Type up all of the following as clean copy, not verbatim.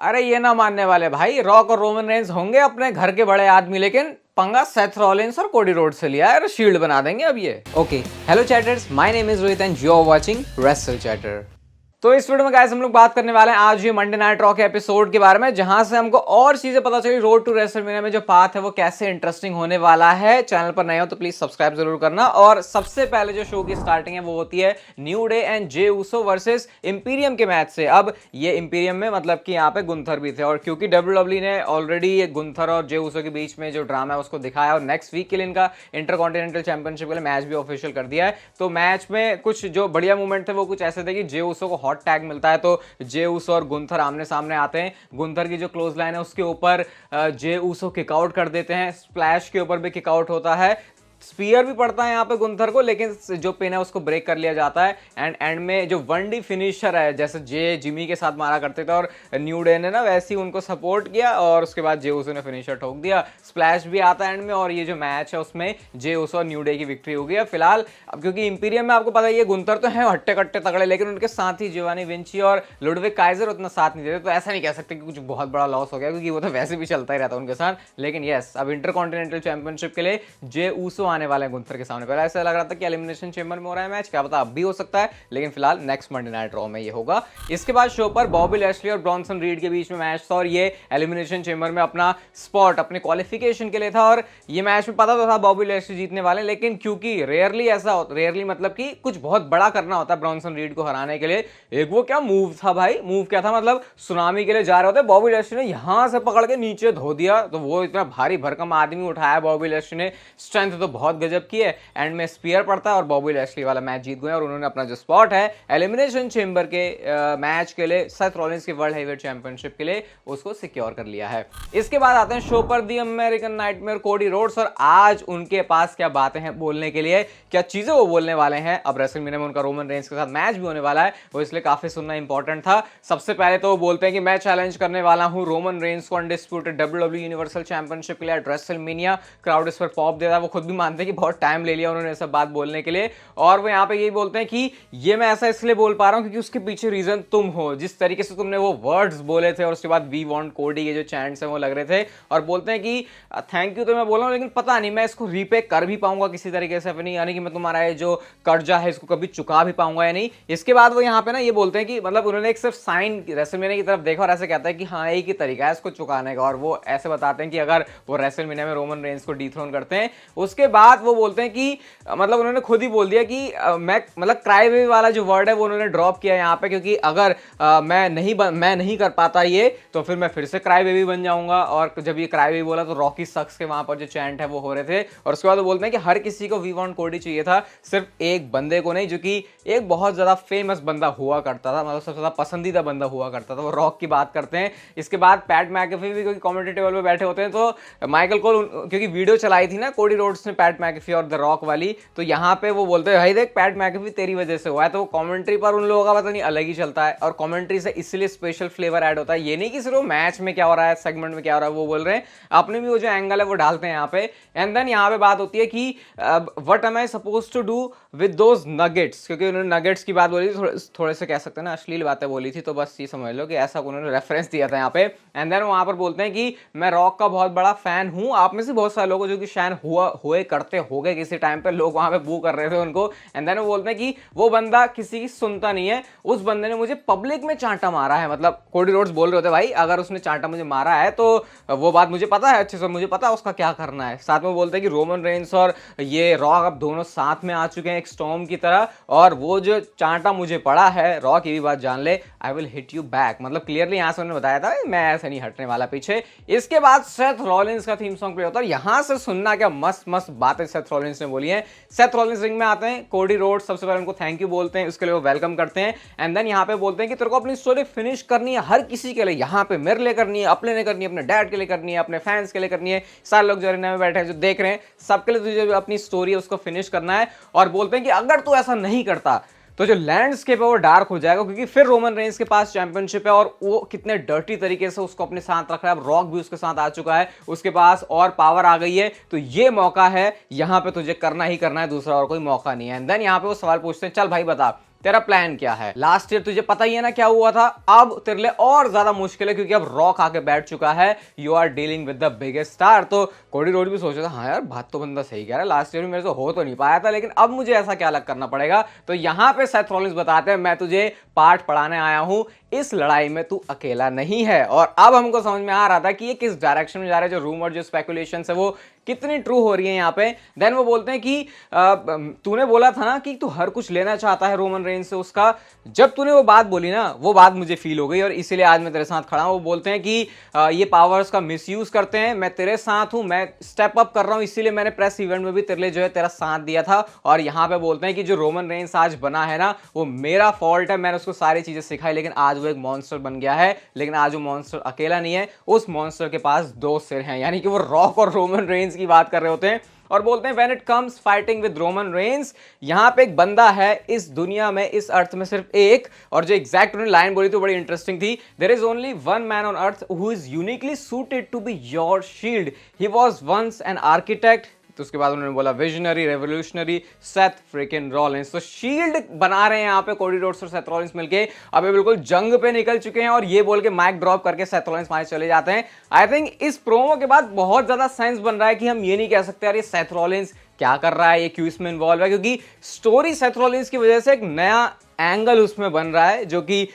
अरे ये ना मानने वाले भाई, रॉक और रोमन रेंस होंगे अपने घर के बड़े आदमी, लेकिन पंगा सेथ रॉलिंस और कोडी रोड से लिया है। शील्ड बना देंगे अब ये। Okay, hello chatters, my name is Rohit and you are watching wrestle chatter. तो इस वीडियो में गाइस हम लोग बात करने वाले हैं आज ये मंडे नाइट रॉ के एपिसोड के बारे में, जहां से हमको और चीजें पता चली। रोड टू रेसलमेनिया में जो पाथ है वो कैसे इंटरेस्टिंग होने वाला है। चैनल पर नए हो तो प्लीज सब्सक्राइब जरूर करना। और सबसे पहले जो शो की स्टार्टिंग है वो होती है new day and Jey Uso versus Imperium के मैच से। अब ये इंपीरियम में मतलब कि यहाँ पे गुंथर भी थे, और क्योंकि डब्ल्यूडब्ल्यू ने ऑलरेडी ये गुंथर और जे ऊसो के बीच में जो ड्रामा है उसको दिखाया और नेक्स्ट वीक के लिए इनका इंटरकॉन्टिनेंटल चैंपियनशिप के लिए मैच भी ऑफिशियल कर दिया है। तो मैच में कुछ जो बढ़िया मूवमेंट थे वो कुछ ऐसे थे कि जे ऊसो को हॉट टैग मिलता है, तो जे ऊसो और गुंथर आमने सामने आते हैं। गुंथर की जो क्लोज लाइन है उसके ऊपर जे ऊसो किक आउट कर देते हैं, स्प्लैश के ऊपर भी किक आउट होता है, स्पीयर भी पड़ता है यहाँ पे गुंथर को, लेकिन जो पिन है उसको ब्रेक कर लिया जाता है। एंड में जो 1D फिनिशर है, जैसे जे जिमी के साथ मारा करते थे और न्यू डे ने ना वैसे ही उनको सपोर्ट किया, और उसके बाद जे ऊसो ने फिनिशर ठोक दिया। स्प्लैश भी आता है एंड में, और ये जो मैच है उसमें जे ऊसो और न्यू डे की विक्ट्री हो गई। फिलहाल अब क्योंकि इंपीरियम में आपको पता ही है गुंथर तो है हट्टे कट्टे तगड़े, लेकिन उनके साथ ही जिवानी विंची और लुडविग काइजर उतना साथ नहीं देते, तो ऐसा नहीं कह सकते कि कुछ बहुत बड़ा लॉस हो गया, क्योंकि वो तो वैसे भी चलता ही रहता है उनके साथ। लेकिन यस, अब इंटरकॉन्टिनेंटल चैंपियनशिप के लिए जे ऊसो आने वाले हैं गुंथर के सामने। पहले ऐसा लग रहा था कि एलिमिनेशन चेंबर में हो रहा है मैच, क्या पता अब भी हो सकता है, लेकिन फिलहाल नेक्स्ट मंडे नाइट रॉ में ये होगा। इसके बाद शो पर बॉबी लैशली और ब्रॉन्सन रीड के बीच में मैच था, और ये एलिमिनेशन चेंबर में अपना स्पॉट अपने क्वालिफिकेशन के लिए था। और ये मैच में पता तो था बॉबी लैशली जीतने वाले, लेकिन क्योंकि रेयरली ऐसा होता, रेयरली मतलब कि कुछ बहुत बड़ा करना होता है ब्रॉन्सन रीड को हराने के लिए। एक वो क्या मूव था भाई, मूव क्या था, मतलब सुनामी के लिए जा रहे होते, बॉबी लैशली ने यहां से पकड़ के नीचे धो दिया। तो वो इतना भारी भरकम आदमी उठाया बॉबी लैशली ने, स्ट्रेंथ तो बहुत गजब की है। एंड में स्पीयर पड़ता है और बॉबी लैशली वाला मैच जीत गए, और उन्होंने अपना जो स्पॉट है एलिमिनेशन चेंबर के मैच के लिए सेथ रॉलिंस की वर्ल्ड हेवीवेट चैंपियनशिप के लिए उसको सिक्योर कर लिया है। इसके बाद आते हैं शो पर दी अमेरिकन नाइटमेयर कोडी रोड्स, और आज उनके पास क्या बातें हैं बोलने के लिए, क्या चीजें वो बोलने वाले हैं। अब रेसलमेनिया में उनका रोमन रेंस के साथ मैच भी होने वाला है, वो इसलिए काफी सुनना इंपॉर्टेंट था। सबसे पहले तो वो बोलते हैं कि मैं चैलेंज करने वाला हूं रोमन रेंस को अनडिस्प्यूटेड डब्ल्यूडब्ल्यू यूनिवर्सल चैंपियनशिप के लिए एट रेसलमेनिया। क्राउड इस पर पॉप दे रहा है, वो खुद भी मानते हैं कि बहुत टाइम ले लिया उन्होंने सब बात बोलने के लिए। और वो यहाँ पे यही बोलते हैं कि ये मैं ऐसा इसलिए बोल पा रहा हूं क्योंकि उसके पीछे रीजन तुम हो। जिस तरीके से तुमने वो वर्ड्स बोले थे और उसके बाद वी वांट कोडी के जो चैंट्स हैं वो लग रहे थे, और बोलते हैं कि थैंक यू तो मैं बोल रहा हूं, लेकिन पता नहीं मैं इसको रीपे कर भी पाऊंगा किसी तरीके से नहीं, यानी कि मैं तुम्हारा ये जो कर्जा है इसको कभी चुका भी पाऊंगा या नहीं। इसके बाद वो यहाँ पे ना ये बोलते हैं कि मतलब उन्होंने एक सिर्फ साइन रेसलमेनिया की तरफ देखा और ऐसे कहता है कि हाँ एक ही तरीका है इसको चुकाने का, और वो ऐसे बताते हैं कि अगर वो रेसलमेनिया में रोमन रेंस को डिथ्रोन करते हैं। उसके बाद वो बोलते हैं कि मतलब उन्होंने खुद ही बोल दिया कि मैं मतलब क्राई बेबी वाला जो वर्ड है वो उन्होंने ड्रॉप किया यहाँ पे, क्योंकि अगर मैं नहीं कर पाता ये, तो फिर मैं फिर से क्राई बेबी बन जाऊंगा। और जब ये क्राई बेबी बोला तो रॉकी सक्स के वहां पर जो चैंट है वो हो रहे थे। और उसके बाद वो बोलते हैं कि हर किसी को वी वांट कोडी चाहिए था, सिर्फ एक बंदे को नहीं, जो कि एक बहुत ज्यादा फेमस बंदा हुआ करता था, मतलब सबसे ज्यादा पसंदीदा बंदा हुआ करता था, वो रॉक की बात करते हैं। इसके बाद पैट मैकेफी भी क्योंकि कमेंट्री टेबल पे बैठे होते हैं, तो माइकल कोल क्योंकि वीडियो चलाई थी ना कोडी रोड्स ने पैट मैकेफी और द रॉक वाली, तो यहाँ पे वो बोलते हैं भाई देख पैट मैकेफी तेरी वजह से हुआ है। तो कमेंट्री पर उन लोगों का पता नहीं अलग ही चलता है, और कमेंट्री से इसलिए स्पेशल फ्लेवर ऐड होता है। ये नहीं कि सिर्फ मैच में क्या हो रहा है, सेगमेंट में क्या हो रहा है वो बोल रहे हैं, अपने भी वो जो एंगल है वो डालते हैं यहाँ पे। एंड देन यहाँ पे बात होती है कि what am I supposed to do with those nuggets, क्योंकि उन्होंने नगेट्स की बात बोली थी, थोड़े से कह सकते हैं ना अश्लील बातें बोली थी, तो बस ये समझ लो कि ऐसा उन्होंने रेफरेंस दिया था यहाँ पे। एंड देन वहां पर बोलते हैं कि मैं रॉक का बहुत बड़ा फैन हूं, आप में से बहुत सारे लोग जो कि फैन हुए करते हो गए किसी टाइम पे, लोग वहां पे बू कर रहे थे उनको। एंड देन वो बोलते हैं कि वो बंदा किसी की सुनता नहीं है, उस बंदे ने मुझे पब्लिक में चांटा मारा है। मतलब कोडी रोड्स बोल रहे होते भाई अगर उसने चांटा मुझे मारा है तो वो बात मुझे पता है अच्छे से, मुझे पता है उसका क्या करना है। साथ में बोलते हैं कि रोमन रेंस और ये रॉक अब दोनों साथ में आ चुके हैं एक स्टॉर्म की तरह, और वो जो चांटा मुझे पड़ा है, रॉक ये भी बात जान ले, I will hit you back. मतलब क्लियरली यहां से उन्होंने बताया था मैं ऐसे नहीं हटने वाला पीछे। इसके बाद सेथ रॉलिंस का थीम सॉन्ग प्ले होता है, यहां से सुनना क्या मस्त मस्त बातें सेथ रॉलिंस ने बोली है। सेथ रॉलिंस रिंग में आते हैं, कोडी रोड्स सबसे पहले उनको थैंक यू बोलते हैं, उसके लिए वो वेलकम करते हैं। एंड देन यहाँ पे बोलते हैं कि तेरे को अपनी स्टोरी फिनिश करनी है हर किसी के लिए, यहाँ पे मेरे लिए करनी है, अपने लिए करनी है, अपने डैड के लिए करनी है, अपने फैंस के लिए करनी है, सारे लोग जो अरेना में बैठे हैं जो देख रहे हैं सबके लिए तुझे अपनी स्टोरी है उसको फिनिश करना है। और बोलते हैं कि अगर तू ऐसा नहीं करता तो जो लैंडस्केप है वो डार्क हो जाएगा, क्योंकि फिर रोमन रेंस के पास चैंपियनशिप है और वो कितने डर्टी तरीके से उसको अपने साथ रख रहा है। अब रॉक भी उसके साथ आ चुका है, उसके पास और पावर आ गई है, तो ये मौका है, यहां पे तुझे करना ही करना है, दूसरा और कोई मौका नहीं है। एंड देन यहां पे वो सवाल पूछते हैं, चल भाई बता तेरा प्लान क्या है? लास्ट ईयर तुझे पता ही है ना क्या हुआ था, अब तेरे लिए और ज्यादा मुश्किल है क्योंकि अब रॉक आके बैठ चुका है, you are dealing with the biggest star. तो कोडी रोड भी सोच रहा था हाँ यार बात तो बंदा सही कह रहा है, लास्ट ईयर में मेरे से हो तो नहीं पाया था, लेकिन अब मुझे ऐसा क्या अलग करना पड़ेगा। तो यहाँ पे सेथ रॉलिंस बताते हैं मैं तुझे पाठ पढ़ाने आया हूं, इस लड़ाई में तू अकेला नहीं है। और अब हमको समझ में आ रहा था कि ये किस डायरेक्शन में जा रहा है, जो रूमर जो स्पेकुलेशन है वो कितनी ट्रू हो रही है यहाँ पे। देन वो बोलते हैं कि तूने बोला था ना कि तू हर कुछ लेना चाहता है रोमन रेंज से, उसका जब तूने वो बात बोली ना वो बात मुझे फील हो गई और इसीलिए आज मैं तेरे साथ खड़ा हूं। वो बोलते हैं कि ये पावर्स का मिसयूज करते हैं, मैं तेरे साथ हूं, मैं स्टेप अप कर रहा हूं, इसीलिए मैंने प्रेस इवेंट में भी तेरे लिए जो है तेरा साथ दिया था। और यहाँ पे बोलते हैं कि जो रोमन रेंज आज बना है ना वो मेरा फॉल्ट है, मैंने उसको सारी चीजें सिखाई, लेकिन आज वो एक मॉन्स्टर बन गया है। लेकिन आज वो मॉन्स्टर अकेला नहीं है, उस मॉन्स्टर के पास दो सिर हैं, यानी कि वो रॉक और रोमन रेंज की बात कर रहे होते हैं। और बोलते हैं when it comes fighting with Roman Reigns, यहां पे एक बंदा है इस दुनिया में, इस अर्थ में सिर्फ एक। और जो एग्जैक्ट उन्होंने लाइन बोली तो बड़ी इंटरेस्टिंग थी, there is only one man on earth who is uniquely suited to be your shield, he was once an architect. तो उसके बाद उन्होंने बोला visionary revolutionary Seth freakin Rollins. तो शील्ड बना रहे हैं यहाँ पे कोडी रोड्स और सेथ रॉलिंस मिलके, अबे बिल्कुल जंग पे निकल चुके हैं और ये बोल के माइक ड्रॉप करके सेथ रॉलिंस वहां चले जाते हैं। आई थिंक इस प्रोमो के बाद बहुत ज्यादा सेंस बन रहा है कि हम ये नहीं कह सकते यार ये सेथ रॉलिंस क्या कर रहा है, ये क्यों इसमें इन्वॉल्व है, क्योंकि स्टोरी सेथ रॉलिंस की वजह से एक नया एंगल उसमें बन रहा है जो कि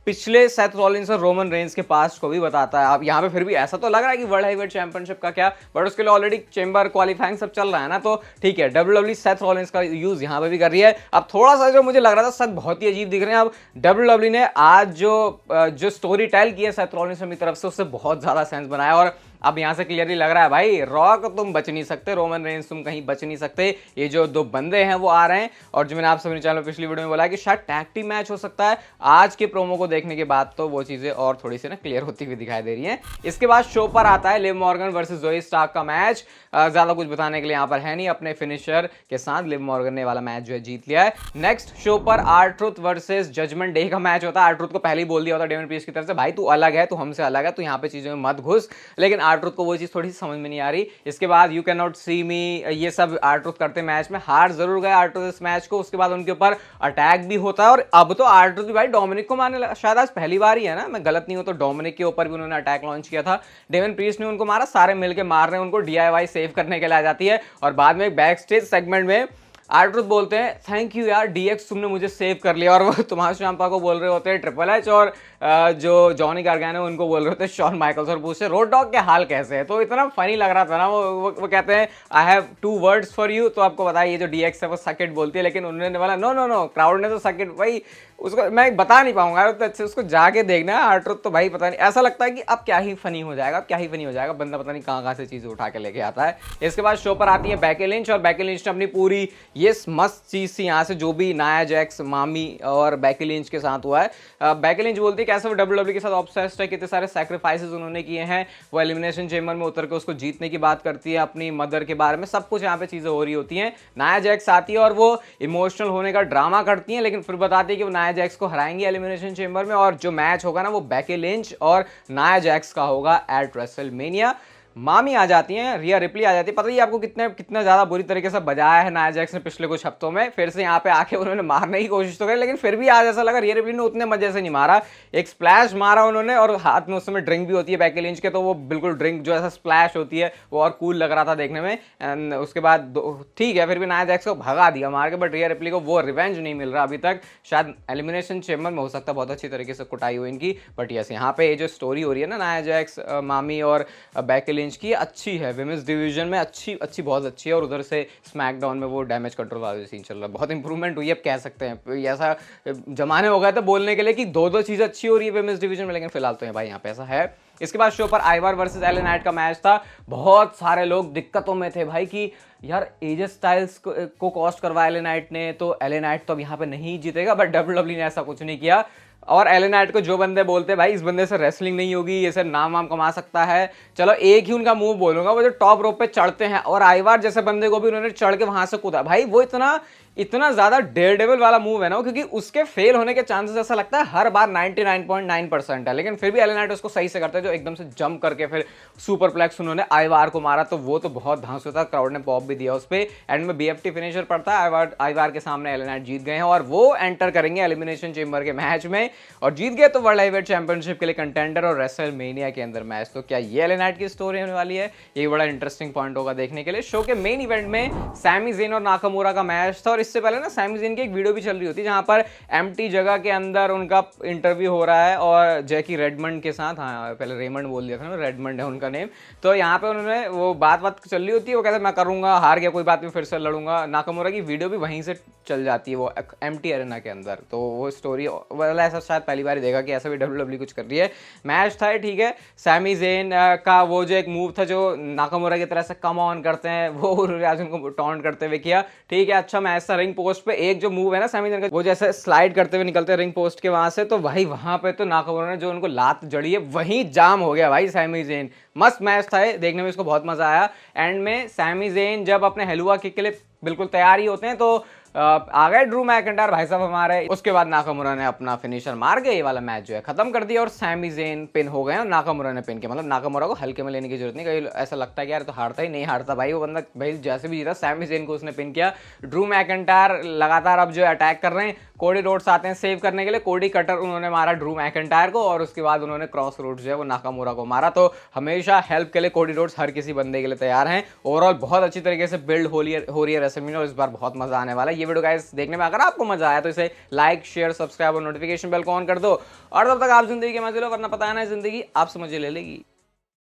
पिछले सेथ रॉलिंस और रोमन रेंज के पास्ट को भी बताता है। आप यहाँ पे फिर भी ऐसा तो लग रहा है कि वर्ल्ड हेवीवेट चैंपियनशिप का क्या, बट उसके लिए ऑलरेडी चेंबर क्वालिफाइंग सब चल रहा है ना, तो ठीक है डब्ल्यूडब्ल्यूई सेथ रॉलिंस का यूज यहाँ पे भी कर रही है। अब थोड़ा सा जो मुझे लग रहा था सब बहुत ही अजीब दिख रहे हैं, अब डब्ल्यूडब्ल्यूई ने आज जो स्टोरी टेल की है सेथ रॉलिंस अपनी तरफ से उससे बहुत ज्यादा सेंस बनाया। और अब यहां से क्लियरली लग रहा है भाई रॉक तुम बच नहीं सकते, रोमन रेंज तुम कहीं बच नहीं सकते, ये जो दो बंदे हैं वो आ रहे हैं। और जो मैंने आप सभी चैनल पिछली वीडियो में बोला कि शायद टैग टीम मैच हो सकता है, आज के प्रोमो को देखने के बाद तो वो चीजें और थोड़ी सी ना क्लियर होती हुई दिखाई दे रही है। इसके बाद शो पर आता है लिव मॉर्गन वर्सेस जोई स्टार्क का मैच। ज्यादा कुछ बताने के लिए यहाँ पर है नहीं, अपने फिनिशर के साथ लिव मॉर्गन ने वाला मैच जो है जीत लिया है। नेक्स्ट शो पर R-Truth वर्सेस जजमेंट डे का मैच होता है। R-Truth को पहले ही बोल दिया होता डेमन प्रीस्ट की तरफ से भाई तू अलग है, तू हमसे अलग है, तू यहाँ पे चीजों में मत घुस, लेकिन R-Truth को वो चीज थोड़ी समझ में नहीं आ रही। इसके बाद यू कैन नॉट सी मी ये सब R-Truth करते मैच में, हार जरूर गए R-Truth इस मैच को। उसके बाद उनके ऊपर अटैक भी होता है और अब तो R-Truth भी भाई डोमिनिक को मारने लगा, शायद आज पहली बार ही है ना, मैं गलत नहीं हूं तो डोमिनिक के ऊपर भी उन्होंने अटैक लॉन्च किया था। डेमन प्रीस्ट ने उनको मारा, सारे मिलकर मार रहे हैं उनको, DIY सेव करने के लिए आ जाती है। और बाद में बैक स्टेज सेगमेंट में R-Truth बोलते हैं थैंक यू यार DX तुमने मुझे सेव कर लिया, और वो तुम्हारा चांपा को बोल रहे होते हैं ट्रिपल एच, और जो जॉनी गार्गानो उनको बोल रहे होते हैं शॉन माइकल्स, और पूछते रोड डॉग के हाल कैसे है। तो इतना फनी लग रहा था ना वो कहते हैं I have 2 words for you. तो आपको बताया ये जो DX है वो सकेट बोलती है, लेकिन उन्होंने बोला नो नो नो, क्राउड ने तो सकेट, भाई उसको मैं बता नहीं पाऊंगा तो अच्छे उसको जाके देखना है। R-Truth तो भाई पता नहीं, ऐसा लगता है कि अब क्या ही फनी हो जाएगा, अब क्या ही फनी हो जाएगा, बंदा पता नहीं कहाँ से चीजें उठा के लेके आता है। इसके बाद शो पर आती है बेकी लिंच, और बेकी लिंच ने अपनी पूरी ये मस्त चीज थी यहाँ से जो भी नाया जैक्स, मामी और बेकी लिंच के साथ हुआ है। बेकी लिंच बोलती है कैसे वो WWE के साथ ऑब्सेस्ड है, कितने सारे सैक्रिफाइसेस उन्होंने किए हैं, वो एलिमिनेशन चेंबर में उतर के उसको जीतने की बात करती है, अपनी मदर के बारे में सब कुछ यहाँ पे चीजें हो रही होती हैं। नाया जैक्स आती है और वो इमोशनल होने का ड्रामा करती है, लेकिन फिर बताती है कि वो नाया जैक्स को हराएंगे एलिमिनेशन चेंबर में, और जो मैच होगा ना वो बेकी लिंच और नाया जैक्स का होगा एट रेसलमेनिया। मामी आ जाती हैं, रिया रिप्ली आ जाती है, पता ही आपको कितना ज्यादा बुरी तरीके से बजाया है नाया जैक्स ने पिछले कुछ हफ्तों में, फिर से यहाँ पे आके उन्होंने मारने की कोशिश तो करी, लेकिन फिर भी आज ऐसा लगा रिया रिप्ली ने उतने मजे से नहीं मारा। एक स्प्लैश मारा उन्होंने और हाथ में उस समय ड्रिंक भी होती है बेकी लिंच के, तो वो बिल्कुल ड्रिंक जो ऐसा स्प्लैश होती है वो और कूल लग रहा था देखने में। एंड उसके बाद ठीक है फिर भी नाया जैक्स को भगा दिया मार के, बट रिया रिप्ली को वो रिवेंज नहीं मिल रहा अभी तक, शायद एलिमिनेशन चेंबर में हो सकता है बहुत अच्छी तरीके से कुटाई हुई इनकी। बट यस यहाँ पे ये जो स्टोरी हो रही है ना नाया जैक्स, मामी और बेकी लिंच की, अच्छी है, विमेंस डिवीजन में अच्छी बहुत अच्छी है, और उधर से स्मैकडाउन में वो डैमेज कंट्रोल वाला सीन चल रहा है, बहुत इंप्रूवमेंट हुई है अब कह सकते हैं। ऐसा जमाने हो गए थे बोलने के लिए कि दो चीज़ अच्छी हो रही है विमेंस डिवीजन में, लेकिन फिलहाल तो है भाई यहाँ पे ऐसा है। इसके बाद शो पर आइवर वर्सेस एले नाइट का मैच था। बहुत सारे लोग दिक्कतों में थे भाई कि यार एजे स्टाइल्स को कॉस्ट करवाया एले नाइट ने, तो एले नाइट तो अब यहाँ पे नहीं जीतेगा, बट WWE ने ऐसा कुछ नहीं किया। और एले नाइट को जो बंदे बोलते हैं भाई इस बंदे से रेसलिंग नहीं होगी, ये से नाम वाम कमा सकता है, चलो एक ही उनका मूव बोलूंगा, वो जो टॉप रोप पे चढ़ते हैं, और आइवार जैसे बंदे को भी उन्होंने चढ़ के वहां से कूदा भाई, वो इतना इतना ज्यादा डेयरडेविल वाला मूव है ना, क्योंकि उसके फेल होने के चांसेस ऐसा लगता है हर बार 99.9% है, लेकिन फिर भी एल नाइट उसको सही से करता है, जो एकदम से जंप करके फिर सुपरप्लेक्स उन्होंने आइवार को मारा, तो वो तो बहुत धांसू था, क्राउड ने पॉप भी दिया उस पे। एंड में बीएफटी फिनिशर पड़ता है, आइवार के सामने एल नाइट जीत गए हैं और वो एंटर करेंगे एलिमिनेशन चेंबर के मैच में और जीत गए तो वर्ल्ड हेवीवेट चैंपियनशिप के लिए कंटेंडर और रेसलमेनिया के अंदर मैच। तो क्या ये एल नाइट की स्टोरी होने वाली है, ये बड़ा इंटरेस्टिंग पॉइंट होगा देखने के लिए। शो के मेन इवेंट में सैमी ज़ेन और नाकामुरा का मैच था और इससे पहले ना सैमी ज़ेन की एक वीडियो भी चल रही होती जहां पर एम्प्टी जगह के अंदर उनका इंटरव्यू हो रहा है और जैकी रेडमंड के साथ, हाँ पहले रेमंड बोल दिया था ना, रेडमंड है उनका नेम, तो यहाँ पे उन्होंने वो बात चल रही होती है, वो कहते हैं मैं करूंगा, हार गया कोई बात नहीं, फिर से लड़ूंगा। नाकामुरा की वीडियो भी वहीं से चल जाती है वो एम्प्टी एरेना के अंदर, तो वो स्टोरी वाला ऐसा शायद पहली बार देखा कि ऐसा भी डब्ल्यूडब्ल्यू कुछ कर रही है। मैच था ठीक है, सैमी ज़ेन का वो जो एक मूव था जो नाकामुरा की तरह से कम ऑन करते हैं, वो आज उनको टॉन्ट करते हुए किया, ठीक है अच्छा मैच था। रिंग पोस्ट पे एक जो मूव है ना सैमी ज़ेन का, वो जैसे स्लाइड करते हुए निकलते हैं रिंग पोस्ट के वहां से, तो भाई वहां पे तो नाकामुरा ने जो उनको लात जड़ी है वहीं जाम हो गया भाई सैमी ज़ेन। मस्त मैच था, देखने में इसको बहुत मजा आया। एंड में सैमी ज़ेन जब अपने हेलुआ किक के लिए बिल्कुल तैयार ही होते हैं तो आ गए ड्रू मैकिंटायर भाई साहब हमारे, उसके बाद नाकामुरा ने अपना फिनिशर मार के ये वाला मैच जो है खत्म कर दिया और सैमी ज़ेन पिन हो गए और नाकामुरा ने पिन किया। मतलब नाकामुरा को हल्के में लेने की जरूरत नहीं, कहीं ऐसा लगता है कि यार तो हारता ही नहीं, हारता भाई वो बंदा, भाई जैसे भी जीता सैमी ज़ेन को उसने पिन किया। ड्रू मैकिंटायर लगातार अब जो अटैक कर रहे हैं, कोडी रोड्स आते हैं सेव करने के लिए, कोडी कटर उन्होंने मारा ड्रू मैकिंटायर को और उसके बाद उन्होंने क्रॉस रोड्स जो है वो नाकामुरा को मारा। तो हमेशा हेल्प के लिए कोडी रोड्स हर किसी बंदे के लिए तैयार हैं। ओवरऑल बहुत अच्छी तरीके से बिल्ड हो रही है रेसलमेनिया और इस बार बहुत मजा आने वाला है। ये वीडियो गाइस देखने में अगर आपको मजा आया तो इसे लाइक शेयर सब्सक्राइब और नोटिफिकेशन बेल को ऑन कर दो और तब तक आप जिंदगी के मजे लो, वरना पता है ना जिंदगी आपसे मजे ले लेगी।